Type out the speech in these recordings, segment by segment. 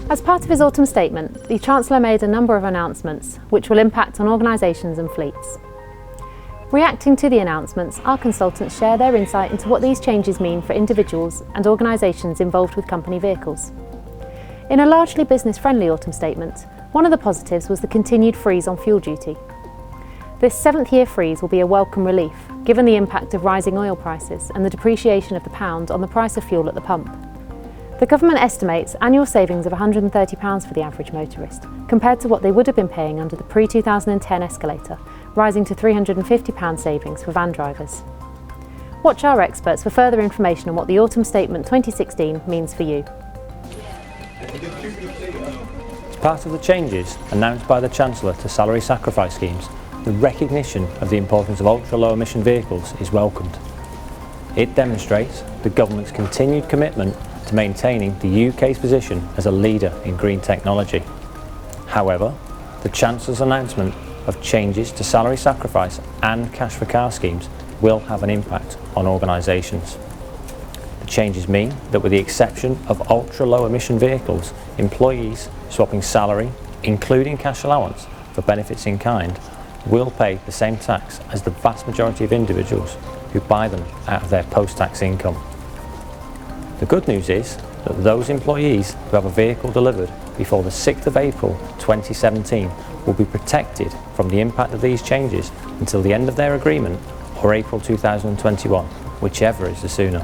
As part of his autumn statement, the Chancellor made a number of announcements which will impact on organisations and fleets. Reacting to the announcements, our consultants share their insight into what these changes mean for individuals and organisations involved with company vehicles. In a largely business-friendly autumn statement, one of the positives was the continued freeze on fuel duty. This 7th-year freeze will be a welcome relief, given the impact of rising oil prices and the depreciation of the pound on the price of fuel at the pump. The government estimates annual savings of £130 for the average motorist, compared to what they would have been paying under the pre-2010 escalator, rising to £350 savings for van drivers. Watch our experts for further information on what the Autumn Statement 2016 means for you. As part of the changes announced by the Chancellor to salary sacrifice schemes, the recognition of the importance of ultra-low emission vehicles is welcomed. It demonstrates the government's continued commitment to maintaining the UK's position as a leader in green technology. However, the Chancellor's announcement of changes to salary sacrifice and cash for car schemes will have an impact on organisations. The changes mean that with the exception of ultra-low emission vehicles, employees swapping salary, including cash allowance, for benefits in kind, will pay the same tax as the vast majority of individuals who buy them out of their post-tax income. The good news is that those employees who have a vehicle delivered before the 6th of April 2017 will be protected from the impact of these changes until the end of their agreement or April 2021, whichever is the sooner.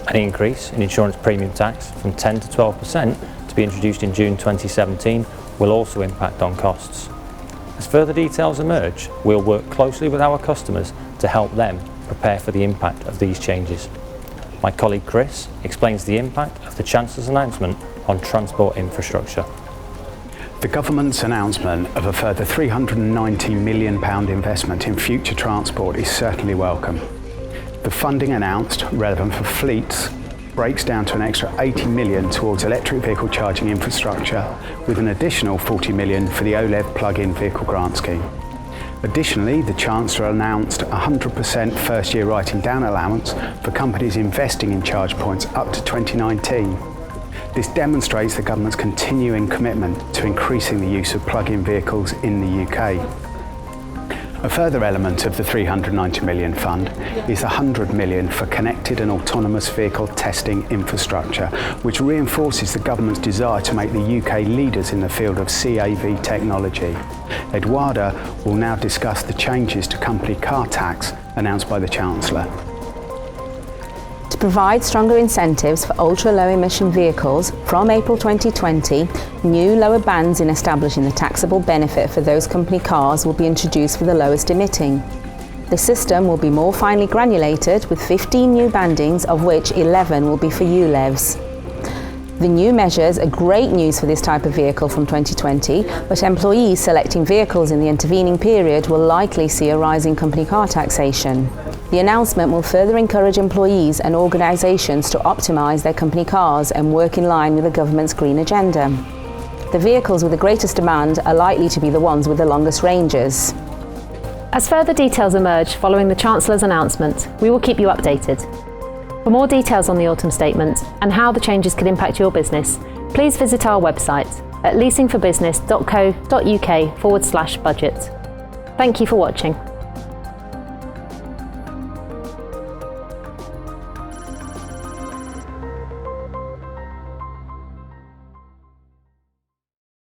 An increase in insurance premium tax from 10 to 12% to be introduced in June 2017 will also impact on costs. As further details emerge, we'll work closely with our customers to help them prepare for the impact of these changes. My colleague Chris explains the impact of the Chancellor's announcement on transport infrastructure. The government's announcement of a further £390 million investment in future transport is certainly welcome. The funding announced, relevant for fleets, breaks down to an extra £80 million towards electric vehicle charging infrastructure, with an additional £40 million for the OLEV plug-in vehicle grant scheme. Additionally, the Chancellor announced a 100% first-year writing down allowance for companies investing in charge points up to 2019. This demonstrates the government's continuing commitment to increasing the use of plug-in vehicles in the UK. A further element of the £390 million fund is the £100 million for connected and autonomous vehicle testing infrastructure, which reinforces the government's desire to make the UK leaders in the field of CAV technology. Eduarda will now discuss the changes to company car tax announced by the Chancellor. To provide stronger incentives for ultra-low emission vehicles, from April 2020, new lower bands in establishing the taxable benefit for those company cars will be introduced for the lowest emitting. The system will be more finely granulated, with 15 new bandings, of which 11 will be for ULEVs. The new measures are great news for this type of vehicle from 2020, but employees selecting vehicles in the intervening period will likely see a rise in company car taxation. The announcement will further encourage employees and organisations to optimise their company cars and work in line with the government's green agenda. The vehicles with the greatest demand are likely to be the ones with the longest ranges. As further details emerge following the Chancellor's announcement, we will keep you updated. For more details on the Autumn Statement and how the changes could impact your business, please visit our website at leasingforbusiness.co.uk/budget. Thank you for watching.